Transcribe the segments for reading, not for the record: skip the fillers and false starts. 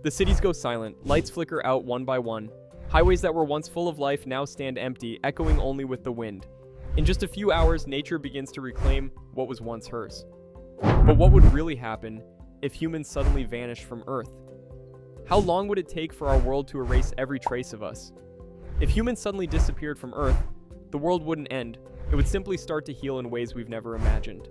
The cities go silent, lights flicker out one by one. Highways that were once full of life now stand empty, echoing only with the wind. In just a few hours, nature begins to reclaim what was once hers. But what would really happen if humans suddenly vanished from Earth? How long would it take for our world to erase every trace of us? If humans suddenly disappeared from Earth, the world wouldn't end. It would simply start to heal in ways we've never imagined.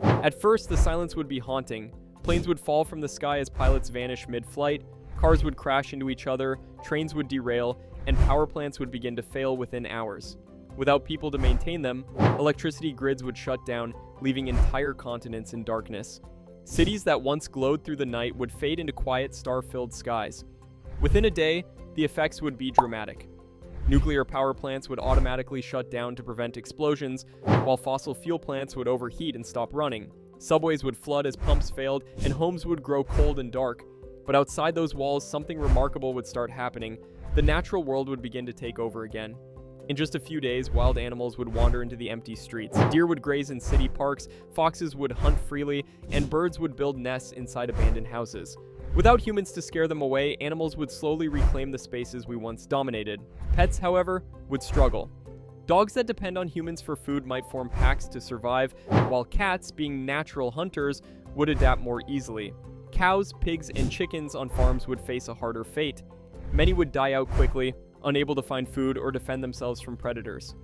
At first, the silence would be haunting. Planes would fall from the sky as pilots vanish mid-flight, cars would crash into each other, trains would derail, and power plants would begin to fail within hours. Without people to maintain them, electricity grids would shut down, leaving entire continents in darkness. Cities that once glowed through the night would fade into quiet, star-filled skies. Within a day, the effects would be dramatic. Nuclear power plants would automatically shut down to prevent explosions, while fossil fuel plants would overheat and stop running. Subways would flood as pumps failed, and homes would grow cold and dark. But outside those walls, something remarkable would start happening. The natural world would begin to take over again. In just a few days, wild animals would wander into the empty streets. Deer would graze in city parks, foxes would hunt freely, and birds would build nests inside abandoned houses. Without humans to scare them away, animals would slowly reclaim the spaces we once dominated. Pets, however, would struggle. Dogs that depend on humans for food might form packs to survive, while cats, being natural hunters, would adapt more easily. Cows, pigs, and chickens on farms would face a harder fate. Many would die out quickly, unable to find food or defend themselves from predators.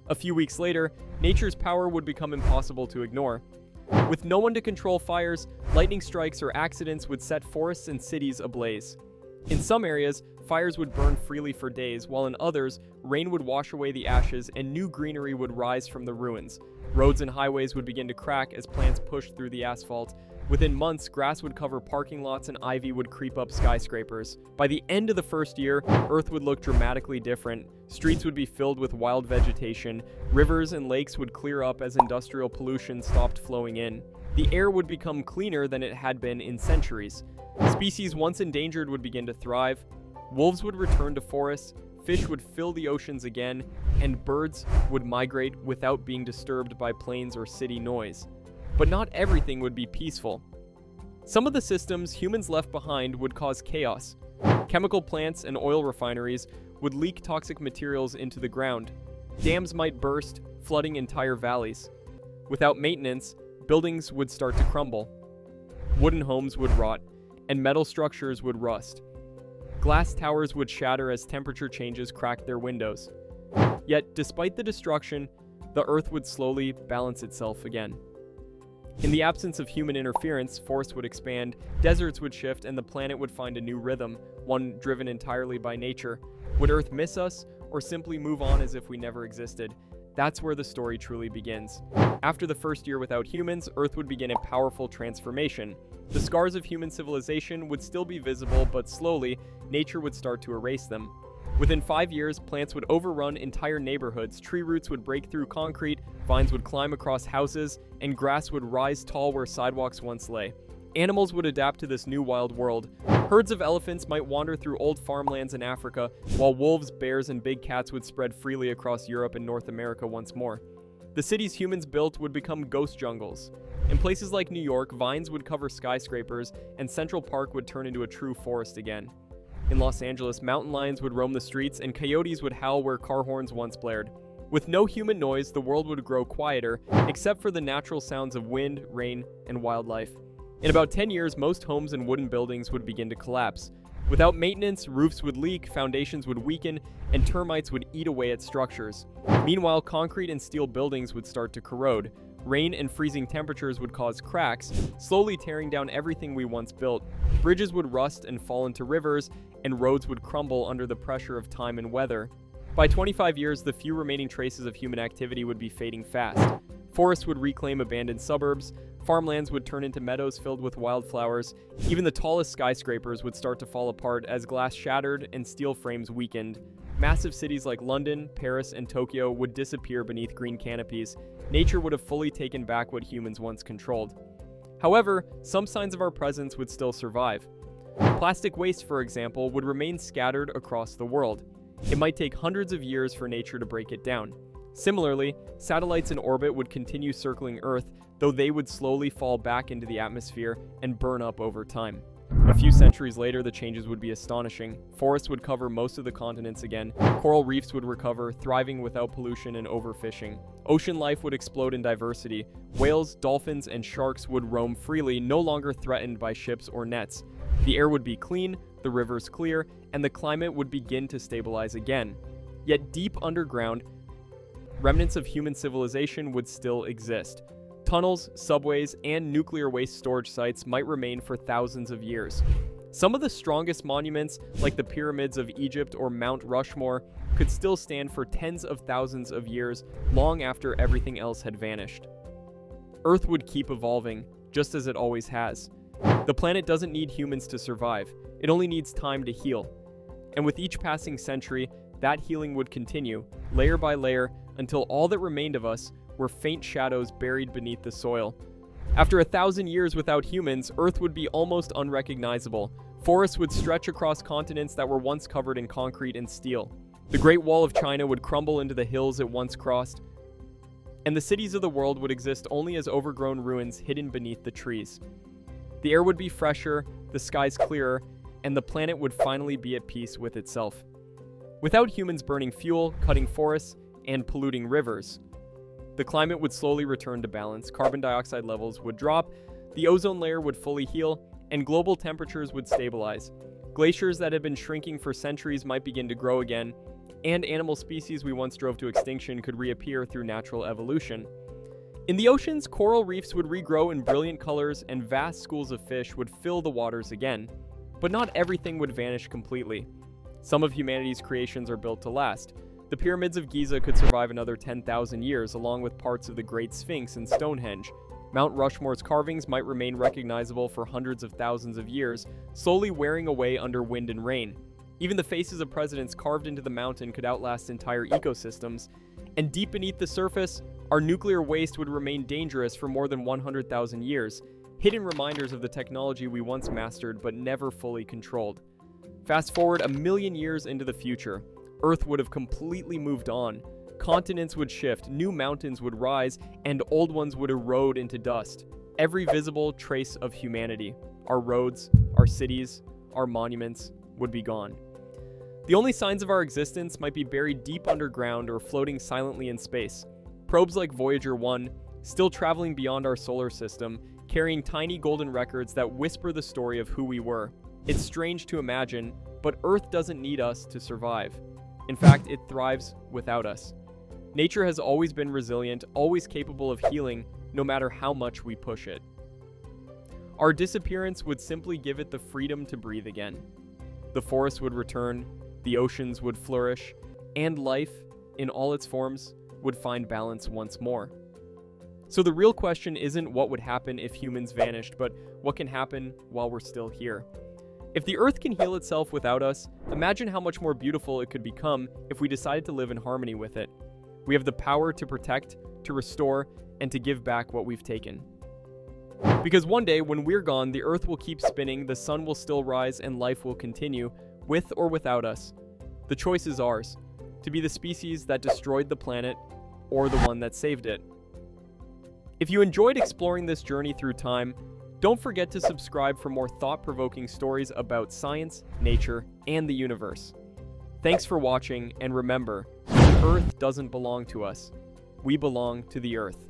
A few weeks later, nature's power would become impossible to ignore. With no one to control fires, lightning strikes or accidents would set forests and cities ablaze. In some areas, fires would burn freely for days, while in others, rain would wash away the ashes and new greenery would rise from the ruins. Roads and highways would begin to crack as plants pushed through the asphalt. Within months, grass would cover parking lots and ivy would creep up skyscrapers. By the end of the first year, Earth would look dramatically different. Streets would be filled with wild vegetation. Rivers and lakes would clear up as industrial pollution stopped flowing in. The air would become cleaner than it had been in centuries. Species once endangered would begin to thrive. Wolves would return to forests. Fish would fill the oceans again, and birds would migrate without being disturbed by planes or city noise. But not everything would be peaceful. Some of the systems humans left behind would cause chaos. Chemical plants and oil refineries would leak toxic materials into the ground. Dams might burst, flooding entire valleys. Without maintenance, buildings would start to crumble. Wooden homes would rot, and metal structures would rust. Glass towers would shatter as temperature changes cracked their windows. Yet, despite the destruction, the Earth would slowly balance itself again. In the absence of human interference, forests would expand, deserts would shift, and the planet would find a new rhythm, one driven entirely by nature. Would Earth miss us, or simply move on as if we never existed? That's where the story truly begins. After the first year without humans, Earth would begin a powerful transformation. The scars of human civilization would still be visible, but slowly, nature would start to erase them. Within 5 years, plants would overrun entire neighborhoods, tree roots would break through concrete, vines would climb across houses, and grass would rise tall where sidewalks once lay. Animals would adapt to this new wild world. Herds of elephants might wander through old farmlands in Africa, while wolves, bears, and big cats would spread freely across Europe and North America once more. The cities humans built would become ghost jungles. In places like New York, vines would cover skyscrapers, and Central Park would turn into a true forest again. In Los Angeles, mountain lions would roam the streets, and coyotes would howl where car horns once blared. With no human noise, the world would grow quieter, except for the natural sounds of wind, rain, and wildlife. In about 10 years, most homes and wooden buildings would begin to collapse. Without maintenance, roofs would leak, foundations would weaken, and termites would eat away at structures. Meanwhile, concrete and steel buildings would start to corrode. Rain and freezing temperatures would cause cracks, slowly tearing down everything we once built. Bridges would rust and fall into rivers, and roads would crumble under the pressure of time and weather. By 25 years, the few remaining traces of human activity would be fading fast. Forests would reclaim abandoned suburbs, farmlands would turn into meadows filled with wildflowers, even the tallest skyscrapers would start to fall apart as glass shattered and steel frames weakened. Massive cities like London, Paris, and Tokyo would disappear beneath green canopies. Nature would have fully taken back what humans once controlled. However, some signs of our presence would still survive. Plastic waste, for example, would remain scattered across the world. It might take hundreds of years for nature to break it down. Similarly, satellites in orbit would continue circling Earth, though they would slowly fall back into the atmosphere and burn up over time. A few centuries later, the changes would be astonishing. Forests would cover most of the continents again. Coral reefs would recover, thriving without pollution and overfishing. Ocean life would explode in diversity. Whales, dolphins, and sharks would roam freely, no longer threatened by ships or nets. The air would be clean, the rivers clear, and the climate would begin to stabilize again. Yet deep underground, remnants of human civilization would still exist. Tunnels, subways, and nuclear waste storage sites might remain for thousands of years. Some of the strongest monuments, like the pyramids of Egypt or Mount Rushmore, could still stand for tens of thousands of years, long after everything else had vanished. Earth would keep evolving, just as it always has. The planet doesn't need humans to survive, it only needs time to heal. And with each passing century, that healing would continue, layer by layer, until all that remained of us were faint shadows buried beneath the soil. After 1,000 years without humans, Earth would be almost unrecognizable. Forests would stretch across continents that were once covered in concrete and steel. The Great Wall of China would crumble into the hills it once crossed, and the cities of the world would exist only as overgrown ruins hidden beneath the trees. The air would be fresher, the skies clearer, and the planet would finally be at peace with itself. Without humans burning fuel, cutting forests, and polluting rivers, the climate would slowly return to balance, carbon dioxide levels would drop, the ozone layer would fully heal, and global temperatures would stabilize. Glaciers that had been shrinking for centuries might begin to grow again, and animal species we once drove to extinction could reappear through natural evolution. In the oceans, coral reefs would regrow in brilliant colors, and vast schools of fish would fill the waters again. But not everything would vanish completely. Some of humanity's creations are built to last. The pyramids of Giza could survive another 10,000 years, along with parts of the Great Sphinx and Stonehenge. Mount Rushmore's carvings might remain recognizable for hundreds of thousands of years, slowly wearing away under wind and rain. Even the faces of presidents carved into the mountain could outlast entire ecosystems. And deep beneath the surface, our nuclear waste would remain dangerous for more than 100,000 years, hidden reminders of the technology we once mastered but never fully controlled. Fast forward 1,000,000 years into the future. Earth would have completely moved on. Continents would shift, new mountains would rise, and old ones would erode into dust. Every visible trace of humanity, our roads, our cities, our monuments, would be gone. The only signs of our existence might be buried deep underground or floating silently in space. Probes like Voyager 1, still traveling beyond our solar system, carrying tiny golden records that whisper the story of who we were. It's strange to imagine, but Earth doesn't need us to survive. In fact, it thrives without us. Nature has always been resilient, always capable of healing, no matter how much we push it. Our disappearance would simply give it the freedom to breathe again. The forests would return, the oceans would flourish, and life, in all its forms, would find balance once more. So the real question isn't what would happen if humans vanished, but what can happen while we're still here. If the Earth can heal itself without us, imagine how much more beautiful it could become if we decided to live in harmony with it. We have the power to protect, to restore, and to give back what we've taken. Because one day, when we're gone, the Earth will keep spinning, the sun will still rise, and life will continue, with or without us. The choice is ours, to be the species that destroyed the planet, or the one that saved it. If you enjoyed exploring this journey through time, don't forget to subscribe for more thought-provoking stories about science, nature, and the universe. Thanks for watching, and remember, the Earth doesn't belong to us. We belong to the Earth.